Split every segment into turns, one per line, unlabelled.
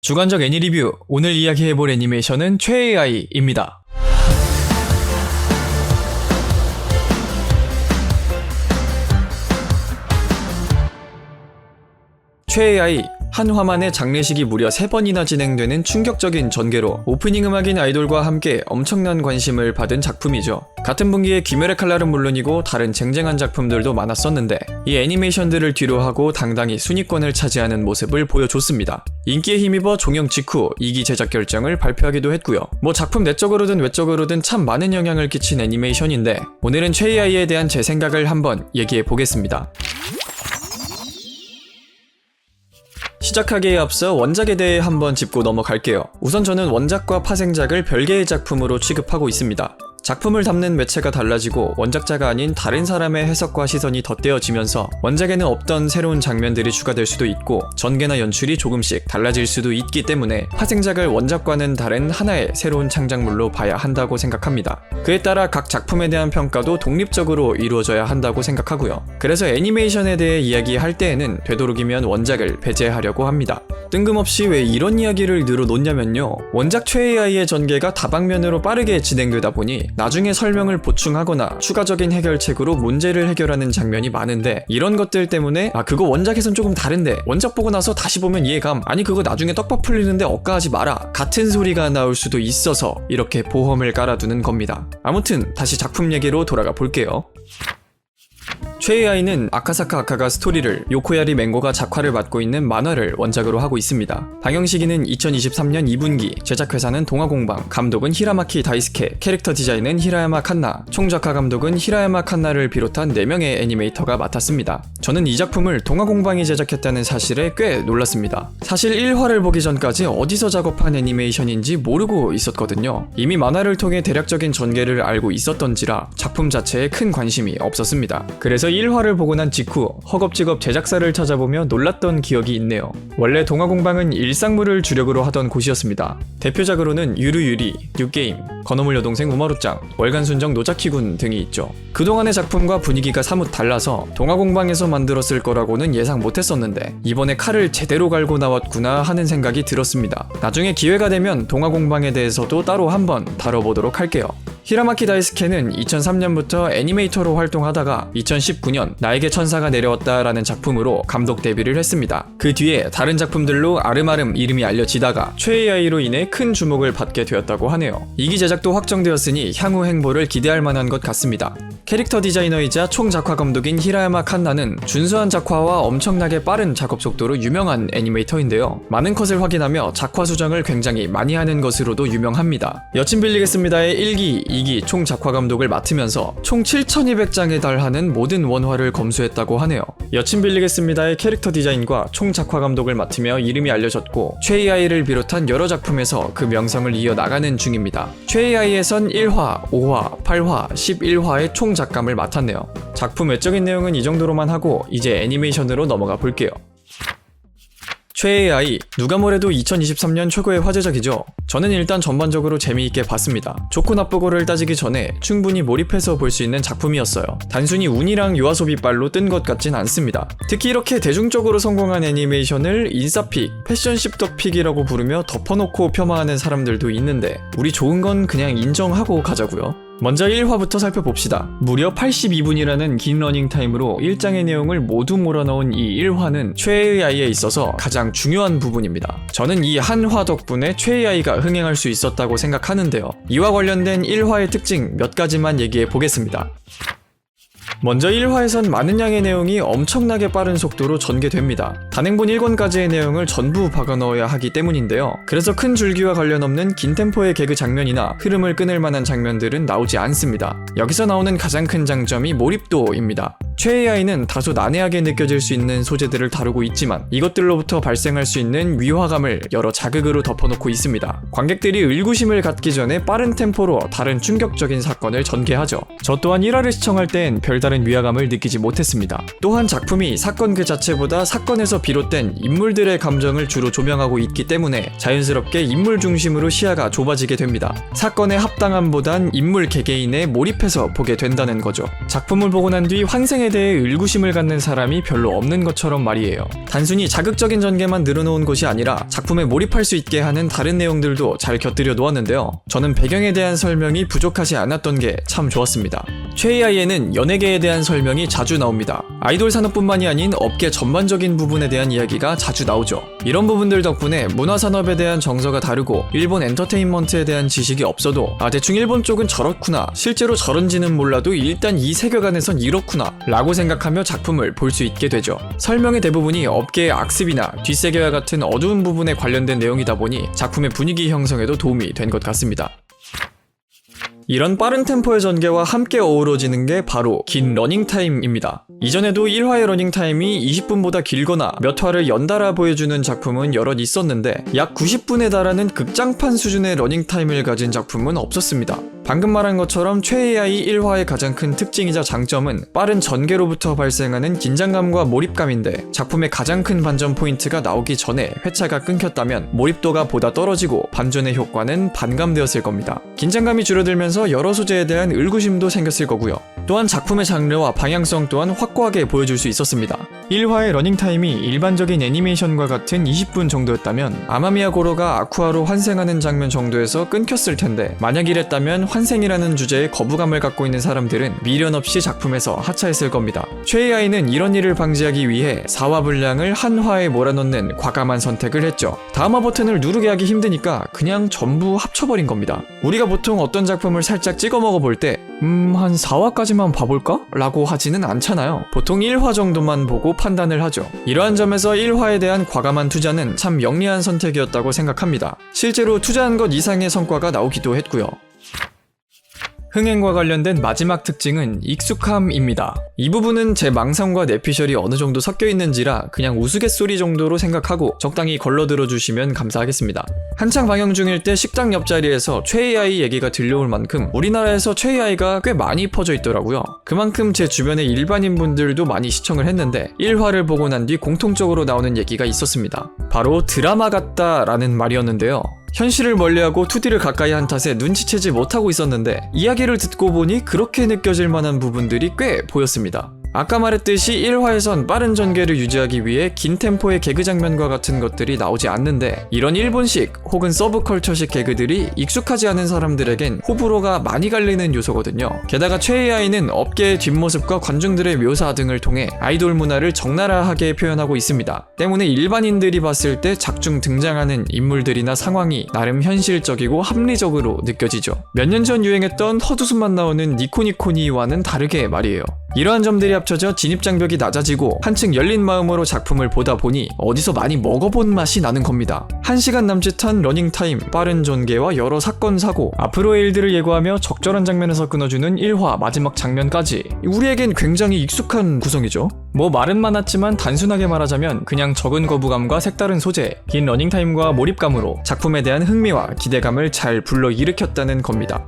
주관적 애니리뷰, 오늘 이야기해볼 애니메이션은 최AI입니다. 최AI, 한 화만에 장례식이 무려 3번이나 진행되는 충격적인 전개로 오프닝 음악인 아이돌과 함께 엄청난 관심을 받은 작품이죠. 같은 분기에 귀멸의 칼날은 물론이고 다른 쟁쟁한 작품들도 많았었는데 이 애니메이션들을 뒤로하고 당당히 순위권을 차지하는 모습을 보여줬습니다. 인기에 힘입어 종영 직후 2기 제작 결정을 발표하기도 했고요. 작품 내적으로든 외적으로든 참 많은 영향을 끼친 애니메이션인데 오늘은 최AI에 대한 제 생각을 한번 얘기해보겠습니다. 시작하기에 앞서 원작에 대해 한번 짚고 넘어갈게요. 우선 저는 원작과 파생작을 별개의 작품으로 취급하고 있습니다. 작품을 담는 매체가 달라지고 원작자가 아닌 다른 사람의 해석과 시선이 덧대어지면서 원작에는 없던 새로운 장면들이 추가될 수도 있고 전개나 연출이 조금씩 달라질 수도 있기 때문에 파생작을 원작과는 다른 하나의 새로운 창작물로 봐야 한다고 생각합니다. 그에 따라 각 작품에 대한 평가도 독립적으로 이루어져야 한다고 생각하고요. 그래서 애니메이션에 대해 이야기할 때에는 되도록이면 원작을 배제하려고 합니다. 뜬금없이 왜 이런 이야기를 늘어놓냐면요. 원작 최AI의 전개가 다방면으로 빠르게 진행되다 보니 나중에 설명을 보충하거나 추가적인 해결책으로 문제를 해결하는 장면이 많은데 이런 것들 때문에 그거 원작에선 조금 다른데 원작 보고 나서 다시 보면 이해감, 아니 그거 나중에 떡밥 풀리는데 억까하지 마라 같은 소리가 나올 수도 있어서 이렇게 보험을 깔아두는 겁니다. 아무튼 다시 작품 얘기로 돌아가 볼게요. 최AI는 아카사카 아카가 스토리를, 요코야리 맹고가 작화를 맡고 있는 만화를 원작으로 하고 있습니다. 방영 시기는 2023년 2분기, 제작회사는 동화공방, 감독은 히라마키 다이스케, 캐릭터 디자인은 히라야마 칸나, 총작화 감독은 히라야마 칸나를 비롯한 4명의 애니메이터가 맡았습니다. 저는 이 작품을 동화공방이 제작했다는 사실에 꽤 놀랐습니다. 사실 1화를 보기 전까지 어디서 작업한 애니메이션인지 모르고 있었거든요. 이미 만화를 통해 대략적인 전개를 알고 있었던지라 작품 자체에 큰 관심이 없었습니다. 그래서 1화를 보고 난 직후 허겁지겁 제작사를 찾아보며 놀랐던 기억이 있네요. 원래 동화공방은 일상물을 주력으로 하던 곳이었습니다. 대표작으로는 유루유리, 뉴게임, 건어물 여동생 우마루짱, 월간순정 노자키군 등이 있죠. 그동안의 작품과 분위기가 사뭇 달라서 동화공방에서 만들었을 거라고는 예상 못했었는데 이번에 칼을 제대로 갈고 나왔구나 하는 생각이 들었습니다. 나중에 기회가 되면 동화공방에 대해서도 따로 한번 다뤄보도록 할게요. 히라마키 다이스케는 2003년부터 애니메이터로 활동하다가 2019년 나에게 천사가 내려왔다라는 작품으로 감독 데뷔를 했습니다. 그 뒤에 다른 작품들로 아름아름 이름이 알려지다가 최AI로 인해 큰 주목을 받게 되었다고 하네요. 2기 제작도 확정되었으니 향후 행보를 기대할 만한 것 같습니다. 캐릭터 디자이너이자 총작화 감독인 히라야마 칸나는 준수한 작화와 엄청나게 빠른 작업 속도로 유명한 애니메이터인데요. 많은 컷을 확인하며 작화 수정을 굉장히 많이 하는 것으로도 유명합니다. 여친 빌리겠습니다의 1기, 2기 총 작화 감독을 맡으면서 총 7,200장에 달하는 모든 원화를 검수했다고 하네요. 여친 빌리겠습니다의 캐릭터 디자인과 총 작화 감독을 맡으며 이름이 알려졌고 최AI를 비롯한 여러 작품에서 그 명성을 이어나가는 중입니다. 최AI에선 1화, 5화, 8화, 11화의 총 작감을 맡았네요. 작품 외적인 내용은 이 정도로만 하고 이제 애니메이션으로 넘어가 볼게요. 최AI, 누가 뭐래도 2023년 최고의 화제작이죠. 저는 일단 전반적으로 재미있게 봤습니다. 좋고 나쁘고를 따지기 전에 충분히 몰입해서 볼 수 있는 작품이었어요. 단순히 운이랑 요아소비빨로 뜬 것 같진 않습니다. 특히 이렇게 대중적으로 성공한 애니메이션을 인싸픽, 패션 씹덕픽이라고 부르며 덮어놓고 폄하하는 사람들도 있는데 우리 좋은 건 그냥 인정하고 가자고요. 먼저 1화부터 살펴봅시다. 무려 82분이라는 긴 러닝타임으로 1장의 내용을 모두 몰아넣은 이 1화는 최AI에 있어서 가장 중요한 부분입니다. 저는 이 한 화 덕분에 최AI가 흥행할 수 있었다고 생각하는데요. 이와 관련된 1화의 특징 몇 가지만 얘기해 보겠습니다. 먼저 1화에선 많은 양의 내용이 엄청나게 빠른 속도로 전개됩니다. 단행본 1권까지의 내용을 전부 박아넣어야 하기 때문인데요. 그래서 큰 줄기와 관련 없는 긴 템포의 개그 장면이나 흐름을 끊을 만한 장면들은 나오지 않습니다. 여기서 나오는 가장 큰 장점이 몰입도입니다. 최AI는 다소 난해하게 느껴질 수 있는 소재들을 다루고 있지만 이것들로부터 발생할 수 있는 위화감을 여러 자극으로 덮어놓고 있습니다. 관객들이 의구심을 갖기 전에 빠른 템포로 다른 충격적인 사건을 전개하죠. 저 또한 1화를 시청할 땐 별다른 위화감을 느끼지 못했습니다. 또한 작품이 사건 그 자체보다 사건에서 비롯된 인물들의 감정을 주로 조명하고 있기 때문에 자연스럽게 인물 중심으로 시야가 좁아지게 됩니다. 사건의 합당함보단 인물 개개인에 몰입해서 보게 된다는 거죠. 작품을 보고 난 뒤 환생의 설명에 대해 의구심을 갖는 사람이 별로 없는 것처럼 말이에요. 단순히 자극적인 전개만 늘어놓은 것이 아니라 작품에 몰입할 수 있게 하는 다른 내용들도 잘 곁들여 놓았는데요. 저는 배경에 대한 설명이 부족하지 않았던 게 참 좋았습니다. 최AI에는 연예계에 대한 설명이 자주 나옵니다. 아이돌 산업뿐만이 아닌 업계 전반적인 부분에 대한 이야기가 자주 나오죠. 이런 부분들 덕분에 문화산업에 대한 정서가 다르고 일본 엔터테인먼트에 대한 지식이 없어도 대충 일본 쪽은 저렇구나, 실제로 저런지는 몰라도 일단 이 세계관에선 이렇구나 라고 생각하며 작품을 볼 수 있게 되죠. 설명의 대부분이 업계의 악습이나 뒷세계와 같은 어두운 부분에 관련된 내용이다 보니 작품의 분위기 형성에도 도움이 된 것 같습니다. 이런 빠른 템포의 전개와 함께 어우러지는 게 바로 긴 러닝타임입니다. 이전에도 1화의 러닝타임이 20분보다 길거나 몇 화를 연달아 보여주는 작품은 여럿 있었는데 약 90분에 달하는 극장판 수준의 러닝타임을 가진 작품은 없었습니다. 방금 말한 것처럼 최AI 1화의 가장 큰 특징이자 장점은 빠른 전개로부터 발생하는 긴장감과 몰입감인데 작품의 가장 큰 반전 포인트가 나오기 전에 회차가 끊겼다면 몰입도가 보다 떨어지고 반전의 효과는 반감되었을 겁니다. 긴장감이 줄어들면서 여러 소재에 대한 의구심도 생겼을 거고요. 또한 작품의 장르와 방향성 또한 확고하게 보여줄 수 있었습니다. 1화의 러닝타임이 일반적인 애니메이션과 같은 20분 정도였다면 아마미야 고로가 아쿠아로 환생하는 장면 정도에서 끊겼을 텐데 만약 이랬다면 환생이라는 주제에 거부감을 갖고 있는 사람들은 미련 없이 작품에서 하차했을 겁니다. 최AI는 이런 일을 방지하기 위해 4화 분량을 한 화에 몰아넣는 과감한 선택을 했죠. 다음화 버튼을 누르게 하기 힘드니까 그냥 전부 합쳐버린 겁니다. 우리가 보통 어떤 작품을 살짝 찍어 먹어볼 때 한 4화까지만 봐볼까? 라고 하지는 않잖아요. 보통 1화 정도만 보고 판단을 하죠. 이러한 점에서 1화에 대한 과감한 투자는 참 영리한 선택이었다고 생각합니다. 실제로 투자한 것 이상의 성과가 나오기도 했고요. 흥행과 관련된 마지막 특징은 익숙함입니다. 이 부분은 제 망상과 내피셜이 어느 정도 섞여 있는지라 그냥 우스갯소리 정도로 생각하고 적당히 걸러들어 주시면 감사하겠습니다. 한창 방영 중일 때 식당 옆자리에서 최AI 얘기가 들려올 만큼 우리나라에서 최AI가 꽤 많이 퍼져 있더라고요. 그만큼 제 주변의 일반인분들도 많이 시청을 했는데 1화를 보고 난 뒤 공통적으로 나오는 얘기가 있었습니다. 바로 드라마 같다라는 말이었는데요. 현실을 멀리하고 2D를 가까이 한 탓에 눈치채지 못하고 있었는데 이야기를 듣고 보니 그렇게 느껴질 만한 부분들이 꽤 보였습니다. 아까 말했듯이 1화에선 빠른 전개를 유지하기 위해 긴 템포의 개그 장면과 같은 것들이 나오지 않는데 이런 일본식 혹은 서브컬처식 개그들이 익숙하지 않은 사람들에겐 호불호가 많이 갈리는 요소거든요. 게다가 최AI는 업계의 뒷모습과 관중들의 묘사 등을 통해 아이돌 문화를 적나라하게 표현하고 있습니다. 때문에 일반인들이 봤을 때 작중 등장하는 인물들이나 상황이 나름 현실적이고 합리적으로 느껴지죠. 몇 년 전 유행했던 헛웃음만 나오는 니코니코니와는 다르게 말이에요. 이러한 점들이 합쳐져 진입장벽이 낮아지고 한층 열린 마음으로 작품을 보다 보니 어디서 많이 먹어본 맛이 나는 겁니다. 1시간 남짓한 러닝타임, 빠른 전개와 여러 사건 사고, 앞으로의 일들을 예고하며 적절한 장면에서 끊어주는 1화 마지막 장면까지 우리에겐 굉장히 익숙한 구성이죠. 뭐 말은 많았지만 단순하게 말하자면 그냥 적은 거부감과 색다른 소재, 긴 러닝타임과 몰입감으로 작품에 대한 흥미와 기대감을 잘 불러일으켰다는 겁니다.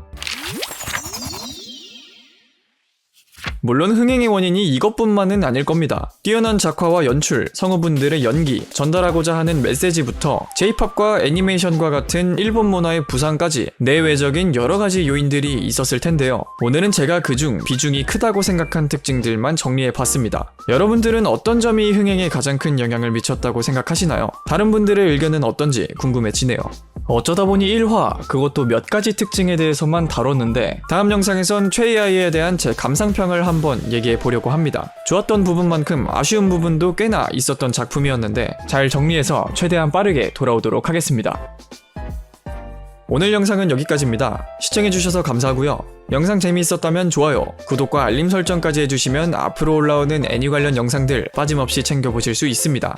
물론 흥행의 원인이 이것뿐만은 아닐 겁니다. 뛰어난 작화와 연출, 성우분들의 연기, 전달하고자 하는 메시지부터 J-POP과 애니메이션과 같은 일본 문화의 부상까지 내외적인 여러가지 요인들이 있었을 텐데요. 오늘은 제가 그중 비중이 크다고 생각한 특징들만 정리해봤습니다. 여러분들은 어떤 점이 흥행에 가장 큰 영향을 미쳤다고 생각하시나요? 다른 분들의 의견은 어떤지 궁금해지네요. 어쩌다 보니 1화, 그것도 몇 가지 특징에 대해서만 다뤘는데 다음 영상에선 최AI에 대한 제 감상평을 한번 얘기해 보려고 합니다. 좋았던 부분만큼 아쉬운 부분도 꽤나 있었던 작품이었는데 잘 정리해서 최대한 빠르게 돌아오도록 하겠습니다. 오늘 영상은 여기까지입니다. 시청해주셔서 감사하고요. 영상 재미있었다면 좋아요, 구독과 알림 설정까지 해주시면 앞으로 올라오는 애니 관련 영상들 빠짐없이 챙겨보실 수 있습니다.